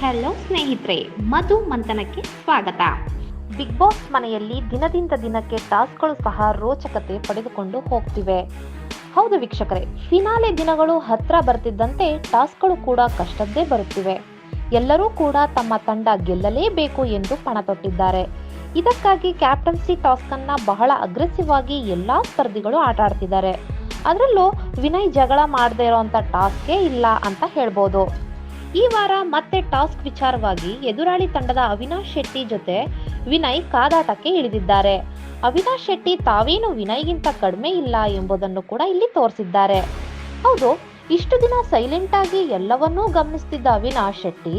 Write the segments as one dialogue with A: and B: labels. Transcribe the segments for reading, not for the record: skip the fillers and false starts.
A: Hello ಸ್ನೇಹಿತರೆ, ಮಧು ಮಂಥನಕ್ಕೆ ಸ್ವಾಗತ. Big boss ಮನೆಯಲ್ಲಿ ದಿನದಿಂದ ದಿನಕ್ಕೆ ಟಾಸ್ಕ್ಗಳು ಸಹ ರೋಚಕತೆ ಪಡೆದುಕೊಂಡು ಹೋಗ್ತಿವೆ. ಹೌದು ವೀಕ್ಷಕರೇ, ಫಿನಾಲೆ ದಿನಗಳು ಹತ್ರ ಬರ್ತಿದ್ದಂತೆ ಟಾಸ್ಕ್ಗಳು ಕೂಡ ಕಷ್ಟದ್ದೇ ಬರುತ್ತಿವೆ. ಎಲ್ಲರೂ ಕೂಡ ತಮ್ಮ ತಂಡ ಗೆಲ್ಲಲೇಬೇಕು ಎಂದು ಪಣ ತೊಟ್ಟಿದ್ದಾರೆ. ಇದಕ್ಕಾಗಿ ಕ್ಯಾಪ್ಟನ್ಸಿ ಟಾಸ್ಕ್ ಅನ್ನ ಬಹಳ ಅಗ್ರೆಸಿವ್ ಆಗಿ ಎಲ್ಲಾ ಸ್ಪರ್ಧಿಗಳು ಆಟ ಆಡ್ತಿದ್ದಾರೆ. ಅದರಲ್ಲೂ ವಿನಯ್ ಜಗಳ ಮಾಡದೇ ಇರೋಂಥ ಟಾಸ್ಕೇ ಇಲ್ಲ ಅಂತ ಹೇಳ್ಬೋದು. ಈ ವಾರ ಮತ್ತೆ ಟಾಸ್ಕ್ ವಿಚಾರವಾಗಿ ಎದುರಾಳಿ ತಂಡದ ಅವಿನಾಶ್ ಶೆಟ್ಟಿ ಜೊತೆ ವಿನಯ್ ಕಾದಾಟಕ್ಕೆ ಇಳಿದಿದ್ದಾರೆ. ಅವಿನಾಶ್ ಶೆಟ್ಟಿ ತಾವೇನು ವಿನಯ್ಗಿಂತ ಕಡಿಮೆ ಇಲ್ಲ ಎಂಬುದನ್ನು ಕೂಡ ಇಲ್ಲಿ ತೋರಿಸಿದ್ದಾರೆ. ಹೌದು, ಇಷ್ಟು ದಿನ ಸೈಲೆಂಟ್ ಆಗಿ ಎಲ್ಲವನ್ನೂ ಗಮನಿಸ್ತಿದ್ದ ಅವಿನಾಶ್ ಶೆಟ್ಟಿ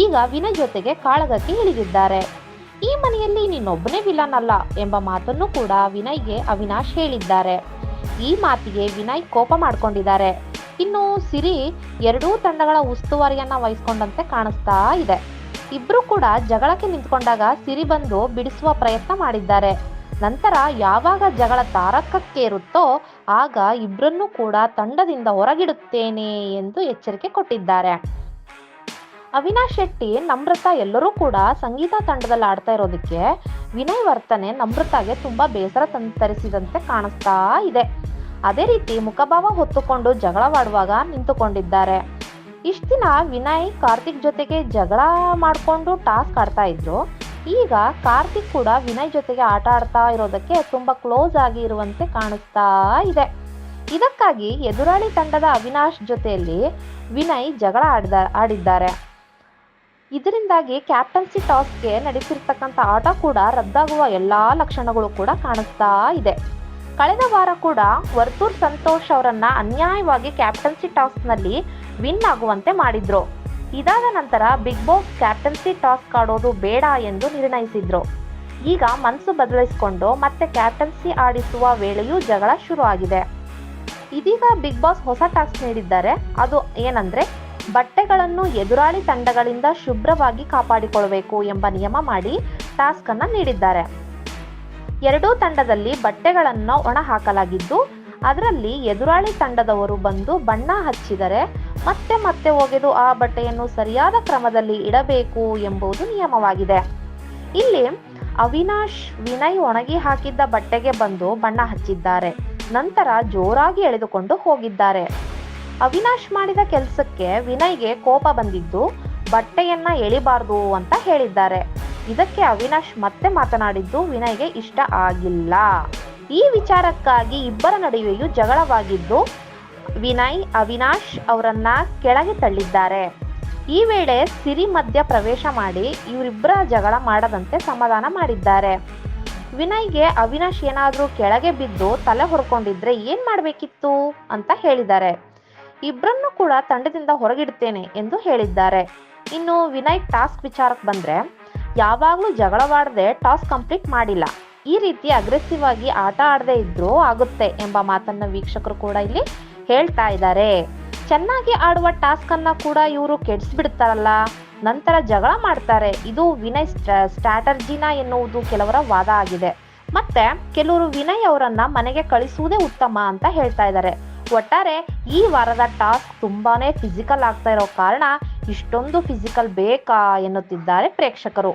A: ಈಗ ವಿನಯ್ ಜೊತೆಗೆ ಕಾಳಗಕ್ಕೆ ಇಳಿದಿದ್ದಾರೆ. ಈ ಮನೆಯಲ್ಲಿ ನೀನೊಬ್ಬನೇ ವಿಲನ್ ಅಲ್ಲ ಎಂಬ ಮಾತನ್ನು ಕೂಡ ವಿನಯ್ಗೆ ಅವಿನಾಶ್ ಹೇಳಿದ್ದಾರೆ. ಈ ಮಾತಿಗೆ ವಿನಯ್ ಕೋಪ ಮಾಡ್ಕೊಂಡಿದ್ದಾರೆ. ಇನ್ನು ಸಿರಿ ಎರಡೂ ತಂಡಗಳ ಉಸ್ತುವಾರಿಯನ್ನ ವಹಿಸಿಕೊಂಡಂತೆ ಕಾಣಿಸ್ತಾ ಇದೆ. ಇಬ್ರು ಕೂಡ ಜಗಳಕ್ಕೆ ನಿಂತ್ಕೊಂಡಾಗ ಸಿರಿ ಬಂದು ಬಿಡಿಸುವ ಪ್ರಯತ್ನ ಮಾಡಿದ್ದಾರೆ. ನಂತರ ಯಾವಾಗ ಜಗಳ ತಾರಕಕ್ಕೇರುತ್ತೋ ಆಗ ಇಬ್ರನ್ನೂ ಕೂಡ ತಂಡದಿಂದ ಹೊರಗಿಡುತ್ತೇನೆ ಎಂದು ಎಚ್ಚರಿಕೆ ಕೊಟ್ಟಿದ್ದಾರೆ. ಅವಿನಾಶ್ ಶೆಟ್ಟಿ, ನಮ್ರತಾ ಎಲ್ಲರೂ ಕೂಡ ಸಂಗೀತ ತಂಡದಲ್ಲಿ ಆಡ್ತಾ ಇರೋದಕ್ಕೆ ವಿನಯ್ ವರ್ತನೆ ನಮ್ರತಾಗೆ ತುಂಬಾ ಬೇಸರ ತರಿಸಿದಂತೆ ಕಾಣಿಸ್ತಾ ಇದೆ. ಅದೇ ರೀತಿ ಮುಖಭಾವ ಹೊತ್ತುಕೊಂಡು ಜಗಳವಾಡುವಾಗ ನಿಂತುಕೊಂಡಿದ್ದಾರೆ. ಇಷ್ಟ ದಿನ ವಿನಯ್ ಕಾರ್ತಿಕ್ ಜೊತೆಗೆ ಜಗಳ ಮಾಡಿಕೊಂಡು ಟಾಸ್ಕ್ ಆಡ್ತಾ ಇದ್ರು. ಈಗ ಕಾರ್ತಿಕ್ ಕೂಡ ವಿನಯ್ ಜೊತೆಗೆ ಆಟ ಆಡ್ತಾ ಇರೋದಕ್ಕೆ ತುಂಬಾ ಕ್ಲೋಸ್ ಆಗಿ ಇರುವಂತೆ ಕಾಣಿಸ್ತಾ ಇದೆ. ಇದಕ್ಕಾಗಿ ಎದುರಾಳಿ ತಂಡದ ಅವಿನಾಶ್ ಜೊತೆಯಲ್ಲಿ ವಿನಯ್ ಜಗಳ ಆಡಿದ್ದಾರೆ. ಇದರಿಂದಾಗಿ ಕ್ಯಾಪ್ಟನ್ಸಿ ಟಾಸ್ಕ್ಗೆ ನಡೆಸಿರ್ತಕ್ಕಂಥ ಆಟ ಕೂಡ ರದ್ದಾಗುವ ಎಲ್ಲಾ ಲಕ್ಷಣಗಳು ಕೂಡ ಕಾಣಿಸ್ತಾ ಇದೆ. ಕಳೆದ ವಾರ ಕೂಡ ವರ್ತೂರ್ ಸಂತೋಷ್ ಅವರನ್ನ ಅನ್ಯಾಯವಾಗಿ ಕ್ಯಾಪ್ಟನ್ಸಿ ಟಾಸ್ಕ್ ನಲ್ಲಿ ವಿನ್ ಆಗುವಂತೆ ಮಾಡಿದ್ರು. ಇದಾದ ನಂತರ ಬಿಗ್ ಬಾಸ್ ಕ್ಯಾಪ್ಟನ್ಸಿ ಟಾಸ್ಕ್ ಆಡೋದು ಬೇಡ ಎಂದು ನಿರ್ಣಯಿಸಿದ್ರು. ಈಗ ಮನಸ್ಸು ಬದಲಿಸಿಕೊಂಡು ಮತ್ತೆ ಕ್ಯಾಪ್ಟನ್ಸಿ ಆಡಿಸುವ ವೇಳೆಯೂ ಜಗಳ ಶುರು ಆಗಿದೆ. ಇದೀಗ ಬಿಗ್ ಬಾಸ್ ಹೊಸ ಟಾಸ್ಕ್ ನೀಡಿದ್ದಾರೆ. ಅದು ಏನಂದ್ರೆ, ಬಟ್ಟೆಗಳನ್ನು ಎದುರಾಳಿ ತಂಡಗಳಿಂದ ಶುಭ್ರವಾಗಿ ಕಾಪಾಡಿಕೊಳ್ಳಬೇಕು ಎಂಬ ನಿಯಮ ಮಾಡಿ ಟಾಸ್ಕ್ ಅನ್ನ ನೀಡಿದ್ದಾರೆ. ಎರಡೂ ತಂಡದಲ್ಲಿ ಬಟ್ಟೆಗಳನ್ನು ಒಣ ಹಾಕಲಾಗಿದ್ದು, ಅದರಲ್ಲಿ ಎದುರಾಳಿ ತಂಡದವರು ಬಂದು ಬಣ್ಣ ಹಚ್ಚಿದರೆ ಮತ್ತೆ ಮತ್ತೆ ಒಗೆದು ಆ ಬಟ್ಟೆಯನ್ನು ಸರಿಯಾದ ಕ್ರಮದಲ್ಲಿ ಇಡಬೇಕು ಎಂಬುದು ನಿಯಮವಾಗಿದೆ. ಇಲ್ಲಿ ಅವಿನಾಶ್ ವಿನಯ್ ಒಣಗಿ ಹಾಕಿದ್ದ ಬಟ್ಟೆಗೆ ಬಂದು ಬಣ್ಣ ಹಚ್ಚಿದ್ದಾರೆ. ನಂತರ ಜೋರಾಗಿ ಎಳೆದುಕೊಂಡು ಹೋಗಿದ್ದಾರೆ. ಅವಿನಾಶ್ ಮಾಡಿದ ಕೆಲಸಕ್ಕೆ ವಿನಯ್ಗೆ ಕೋಪ ಬಂದಿದ್ದು ಬಟ್ಟೆಯನ್ನ ಎಳಿಬಾರ್ದು ಅಂತ ಹೇಳಿದ್ದಾರೆ. ಇದಕ್ಕೆ ಅವಿನಾಶ್ ಮತ್ತೆ ಮಾತನಾಡಿದ್ದು ವಿನಯ್ಗೆ ಇಷ್ಟ ಆಗಿಲ್ಲ. ಈ ವಿಚಾರಕ್ಕಾಗಿ ಇಬ್ಬರ ನಡುವೆಯೂ ಜಗಳವಾಗಿದ್ದು ವಿನಯ್ ಅವಿನಾಶ್ ಅವರನ್ನ ಕೆಳಗೆ ತಳ್ಳಿದ್ದಾರೆ. ಈ ವೇಳೆ ಸಿರಿ ಮಧ್ಯ ಪ್ರವೇಶ ಮಾಡಿ ಇವರಿಬ್ಬರ ಜಗಳ ಮಾಡದಂತೆ ಸಮಾಧಾನ ಮಾಡಿದ್ದಾರೆ. ವಿನಯ್ಗೆ ಅವಿನಾಶ್ ಏನಾದ್ರೂ ಕೆಳಗೆ ಬಿದ್ದು ತಲೆ ಹೊರ್ಕೊಂಡಿದ್ರೆ ಏನ್ ಮಾಡ್ಬೇಕಿತ್ತು ಅಂತ ಹೇಳಿದ್ದಾರೆ. ಇಬ್ಬರನ್ನು ಕೂಡ ತಂಡದಿಂದ ಹೊರಗಿಡ್ತೇನೆ ಎಂದು ಹೇಳಿದ್ದಾರೆ. ಇನ್ನು ವಿನಯ್ ಟಾಸ್ಕ್ ವಿಚಾರಕ್ಕೆ ಬಂದ್ರೆ, ಯಾವಾಗಲೂ ಜಗಳವಾಡದೆ ಟಾಸ್ಕ್ ಕಂಪ್ಲೀಟ್ ಮಾಡಿಲ್ಲ. ಈ ರೀತಿ ಅಗ್ರೆಸಿವ್ ಆಗಿ ಆಟ ಆಡದೆ ಇದ್ರೂ ಆಗುತ್ತೆ ಎಂಬ ಮಾತನ್ನ ವೀಕ್ಷಕರು ಕೂಡ ಇಲ್ಲಿ ಹೇಳ್ತಾ ಇದ್ದಾರೆ. ಚೆನ್ನಾಗಿ ಆಡುವ ಟಾಸ್ಕ್ ಅನ್ನ ಕೂಡ ಇವರು ಕೆಡಿಸ್ಬಿಡ್ತಾರಲ್ಲ, ನಂತರ ಜಗಳ ಮಾಡ್ತಾರೆ. ಇದು ವಿನಯ್ ಸ್ಟ್ರಾಟರ್ಜಿನ ಎನ್ನುವುದು ಕೆಲವರ ವಾದ ಆಗಿದೆ. ಮತ್ತೆ ಕೆಲವರು ವಿನಯ್ ಅವರನ್ನ ಮನೆಗೆ ಕಳಿಸುವುದೇ ಉತ್ತಮ ಅಂತ ಹೇಳ್ತಾ ಇದ್ದಾರೆ. ಒಟ್ಟಾರೆ ಈ ವಾರದ ಟಾಸ್ಕ್ ತುಂಬಾನೇ ಫಿಸಿಕಲ್ ಆಗ್ತಾ ಇರೋ ಕಾರಣ ಇಷ್ಟೊಂದು ಫಿಸಿಕಲ್ ಬೇಕಾ ಎನ್ನುತ್ತಿದ್ದಾರೆ ಪ್ರೇಕ್ಷಕರು.